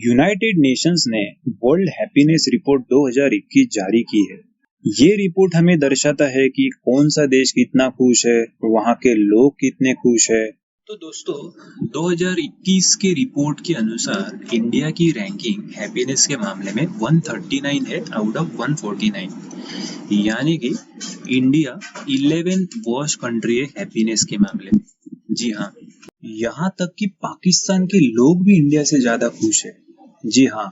United Nations ने world happiness report 2021 जारी की है। ये रिपोर्ट हमें दर्शाता है कि कौन सा देश कितना खुश है, वहाँ के लोग कितने खुश है। तो दोस्तों 2021 के रिपोर्ट के अनुसार इंडिया की रैंकिंग हैप्पीनेस के मामले में 139 है आउट ऑफ 149, यानी कि इंडिया 11th वर्स्ट कंट्री है हैप्पीनेस के मामले में। जी हाँ, यहाँ तक कि पाकिस्तान के लोग भी इंडिया से ज्यादा खुश है। जी हाँ,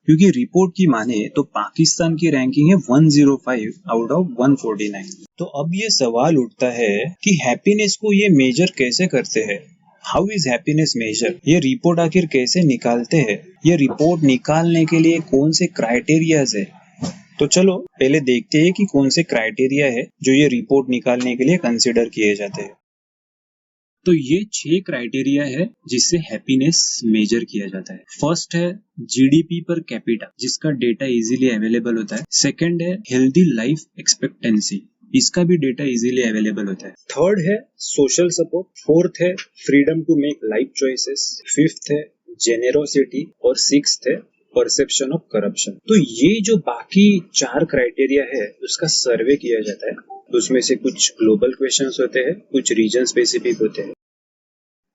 क्योंकि रिपोर्ट की माने तो पाकिस्तान की रैंकिंग है 105 आउट ऑफ 149। तो अब ये सवाल उठता है कि हैप्पीनेस को ये मेजर कैसे करते हैं। How is happiness measure? ये रिपोर्ट आखिर कैसे निकालते हैं? ये रिपोर्ट निकालने के लिए कौन से क्राइटेरियाज है? तो चलो पहले देखते हैं कि कौन से क्राइटेरिया है जो ये रिपोर्ट निकालने के लिए कंसिडर किए जाते हैं। तो ये 6 क्राइटेरिया है जिससे हैप्पीनेस मेजर किया जाता है। फर्स्ट है जीडीपी पर कैपिटा, जिसका डेटा इजीली अवेलेबल होता है। सेकंड है हेल्दी लाइफ एक्सपेक्टेंसी, इसका भी डेटा इजीली अवेलेबल होता है। थर्ड है सोशल सपोर्ट। फोर्थ है freedom to make life choices. Fifth है जेनेरोसिटी और सिक्स्थ है परसेप्शन ऑफ करप्शन। तो ये जो बाकी 4 क्राइटेरिया है उसका सर्वे किया जाता है। उसमें से कुछ ग्लोबल क्वेश्चंस होते हैं, कुछ रीजन स्पेसिफिक होते हैं।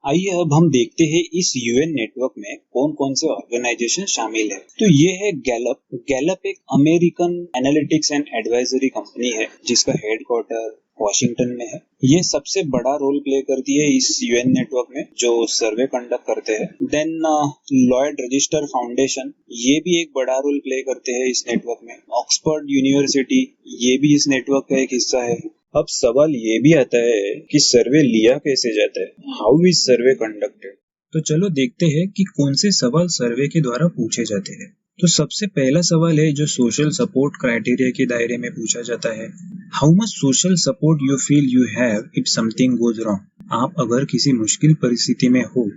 आइए अब हम देखते हैं इस यूएन नेटवर्क में कौन कौन से ऑर्गेनाइजेशन शामिल है। तो ये है गैलप। गैलप एक American analytics and advisory company है जिसका हेडक्वार्टर वॉशिंगटन में है। ये सबसे बड़ा रोल प्ले करती है इस यूएन नेटवर्क में जो सर्वे कंडक्ट करते हैं। देन लॉयड रजिस्टर फाउंडेशन, ये भी एक बड़ा रोल प्ले करते हैं इस नेटवर्क में। ऑक्सफोर्ड यूनिवर्सिटी, ये भी इस नेटवर्क का एक हिस्सा है। अब सवाल ये भी आता है कि सर्वे लिया कैसे जाता है, हाउ इज सर्वे कंडक्टेड। तो चलो देखते हैं कि कौन से सवाल सर्वे के द्वारा पूछे जाते हैं। तो सबसे पहला सवाल है जो सोशल सपोर्ट क्राइटेरिया के दायरे में पूछा जाता है। How much social support you feel you have if something goes wrong. आप अगर किसी मुश्किल परिस्थिति में हो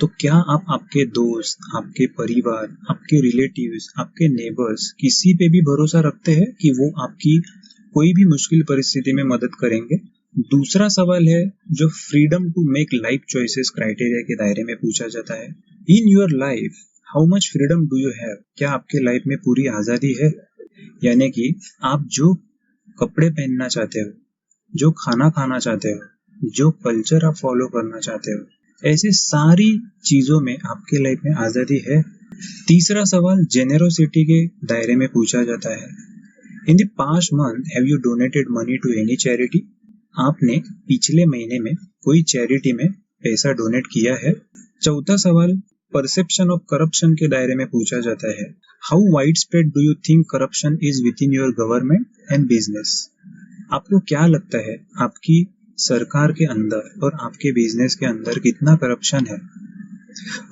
तो क्या आप आपके दोस्त, आपके परिवार, आपके रिलेटिव्स, आपके नेबर्स, किसी पे भी भरोसा रखते हैं कि वो आपकी कोई भी मुश्किल परिस्थिति में मदद करेंगे। दूसरा सवाल है जो freedom to make life choices criteria के दायरे में पूछा जाता है। In your life how much freedom do you have. क्या आपके लाइफ में पूरी आजादी है, यानी कि आप जो कपड़े पहनना चाहते हो, जो खाना खाना चाहते हो, जो कल्चर आप फॉलो करना चाहते हो, ऐसे सारी चीजों में आपके लाइफ में आजादी है। तीसरा सवाल जेनेरोसिटी के दायरे में पूछा जाता है। In the past month have you donated money to any charity. आपने पिछले महीने में कोई चैरिटी में पैसा डोनेट किया है। चौथा सवाल परसेप्शन ऑफ करप्शन के दायरे में पूछा जाता है। How wide spread do you think corruption is with in your government and business. आपको क्या लगता है आपकी सरकार के अंदर और आपके बिजनेस के अंदर कितना करप्शन है।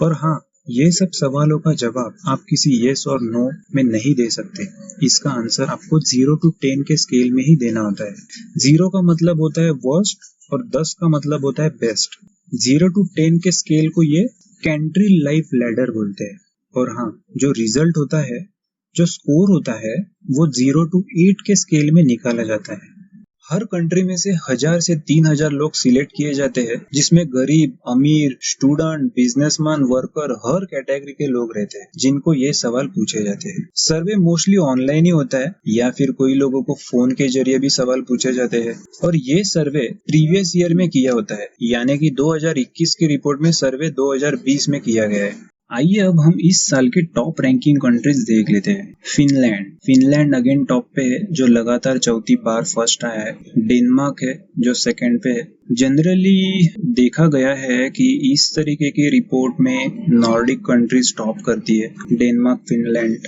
और हाँ, ये सब सवालों का जवाब आप किसी येस और नो में नहीं दे सकते। इसका आंसर आपको 0 to 10 के स्केल में ही देना होता है। 0 का मतलब होता है वर्स्ट और 10 का मतलब होता है बेस्ट। 0 to 10 के स्केल को ये कंट्री लाइफ लैडर बोलते हैं। और हाँ, जो रिजल्ट होता है, जो स्कोर होता है, वो 0 to 8 के स्केल में निकाला जाता है। हर कंट्री में से 1000 से 3000 लोग सिलेक्ट किए जाते हैं, जिसमें गरीब, अमीर, स्टूडेंट, बिजनेसमैन, वर्कर, हर कैटेगरी के लोग रहते हैं जिनको ये सवाल पूछे जाते हैं। सर्वे मोस्टली ऑनलाइन ही होता है या फिर कोई लोगों को फोन के जरिए भी सवाल पूछे जाते हैं। और ये सर्वे प्रीवियस ईयर में किया होता है, यानी कि 2021 की रिपोर्ट में सर्वे 2020 में किया गया है। आइए अब हम इस साल के टॉप रैंकिंग कंट्रीज देख लेते हैं। फिनलैंड अगेन टॉप पे है जो लगातार चौथी बार फर्स्ट आया है। डेनमार्क है जो सेकंड पे है। जनरली देखा गया है कि इस तरीके की रिपोर्ट में नॉर्डिक कंट्रीज टॉप करती है। डेनमार्क, फिनलैंड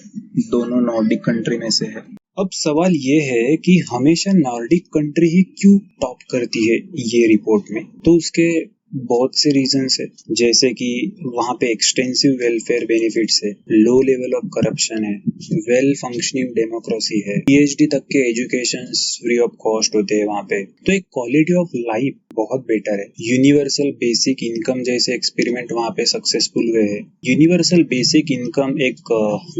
दोनों नॉर्डिक कंट्री में से है। अब सवाल ये है कि हमेशा नॉर्डिक कंट्री ही क्यों टॉप करती है ये रिपोर्ट में। तो उसके बहुत से रीजंस है, जैसे कि वहाँ पे एक्सटेंसिव वेलफेयर बेनिफिट्स है, लो लेवल ऑफ करप्शन है, वेल फंक्शनिंग डेमोक्रेसी है, पीएचडी तक के एजुकेशन फ्री ऑफ कॉस्ट होते हैं वहाँ पे। तो एक क्वालिटी ऑफ लाइफ बहुत बेटर है। यूनिवर्सल बेसिक इनकम जैसे एक्सपेरिमेंट वहाँ पे सक्सेसफुल हुए हैं। यूनिवर्सल बेसिक इनकम एक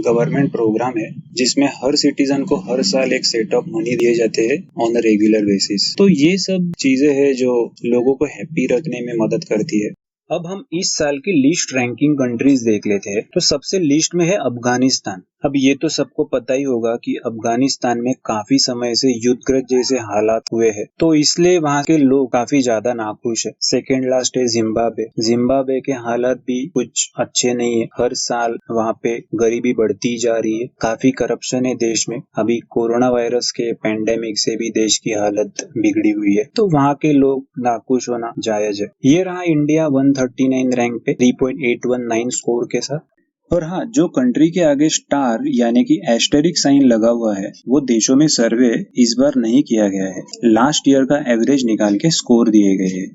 गवर्नमेंट प्रोग्राम है जिसमें हर सिटीजन को हर साल एक सेट ऑफ मनी दिए जाते हैं ऑन अ रेगुलर बेसिस। तो ये सब चीजें हैं जो लोगों को हैप्पी रखने में मदद करती है। अब हम इस साल की लिस्ट रैंकिंग कंट्रीज देख लेते हैं। तो सबसे लिस्ट में है अफगानिस्तान। अब ये तो सबको पता ही होगा कि अफगानिस्तान में काफी समय से युद्धग्रस्त जैसे हालात हुए हैं, तो इसलिए वहाँ के लोग काफी ज्यादा नाखुश है। सेकेंड लास्ट है जिम्बाब्वे। जिम्बाब्वे के हालात भी कुछ अच्छे नहीं है। हर साल वहाँ पे गरीबी बढ़ती जा रही है, काफी करप्शन है देश में। अभी कोरोना वायरस के पैंडेमिक से भी देश की हालत बिगड़ी हुई है, तो वहाँ के लोग नाखुश होना जायज है। ये रहा इंडिया 139 रैंक पे 3.819 स्कोर के साथ। और हाँ, जो कंट्री के आगे स्टार यानी कि एस्टेरिक साइन लगा हुआ है, वो देशों में सर्वे इस बार नहीं किया गया है। लास्ट ईयर का एवरेज निकाल के स्कोर दिए गए हैं।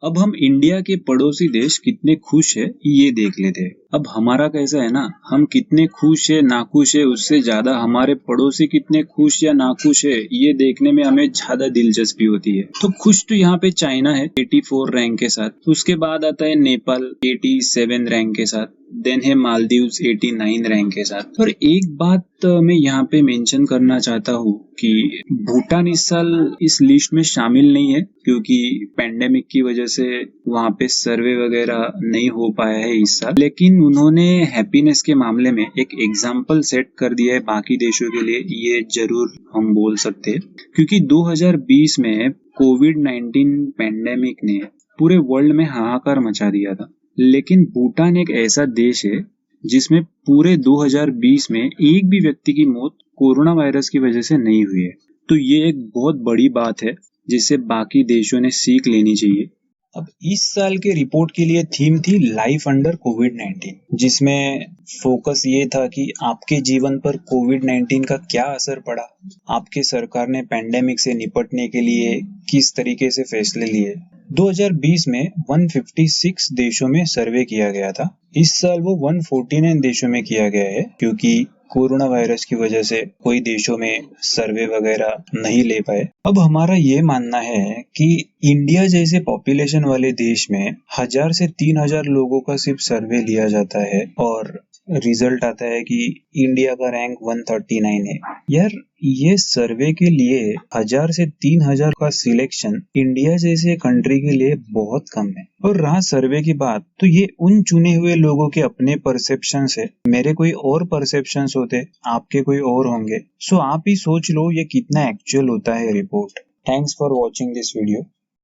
अब हम इंडिया के पड़ोसी देश कितने खुश है ये देख लेते हैं। अब हमारा कैसा है ना, हम कितने खुश है नाखुश है उससे ज्यादा हमारे पड़ोसी कितने खुश या नाखुश है ये देखने में हमें ज्यादा दिलचस्पी होती है। तो खुश तो यहाँ पे चाइना है 84 रैंक के साथ। उसके बाद आता है नेपाल 87 रैंक के साथ। देन है मालदीव्स 89 रैंक के साथ। और एक बात मैं यहाँ पे मेंशन करना चाहता हूँ कि भूटान इस साल इस लिस्ट में शामिल नहीं है, क्योंकि पैंडेमिक की वजह से वहाँ पे सर्वे वगैरह नहीं हो पाया है इस साल। लेकिन उन्होंने हैप्पीनेस के मामले में एक एग्जाम्पल सेट कर दिया है बाकी देशों के लिए, ये जरूर हम बोल सकते हैं। क्योंकि 2020 में कोविड-19 पैंडेमिक ने पूरे वर्ल्ड में हाहाकार मचा दिया था, लेकिन भूटान एक ऐसा देश है जिसमें पूरे 2020 में एक भी व्यक्ति की मौत कोरोना वायरस की वजह से नहीं हुई है। तो ये एक बहुत बड़ी बात है जिससे बाकी देशों ने सीख लेनी चाहिए। अब इस साल के रिपोर्ट के लिए थीम थी लाइफ अंडर कोविड-19, जिसमें फोकस ये था कि आपके जीवन पर कोविड-19 का क्या असर पड़ा, आपके सरकार ने पैंडेमिक से निपटने के लिए किस तरीके से फैसले लिए। 2020 में 156 देशों में सर्वे किया गया था। इस साल वो 149 देशों में किया गया है, क्योंकि कोरोना वायरस की वजह से कोई देशों में सर्वे वगैरह नहीं ले पाए। अब हमारा ये मानना है कि इंडिया जैसे पॉपुलेशन वाले देश में 1000 से 3000 लोगों का सिर्फ सर्वे लिया जाता है और रिजल्ट आता है कि इंडिया का रैंक 139 है। यार, ये सर्वे के लिए 1000 से 3000 का सिलेक्शन इंडिया जैसे कंट्री के लिए बहुत कम है। और रहा सर्वे की बात, तो ये उन चुने हुए लोगों के अपने परसेप्शन है। मेरे कोई और परसेप्शन होते, आपके कोई और होंगे। सो आप ही सोच लो ये कितना एक्चुअल होता है report. Thanks for watching this video.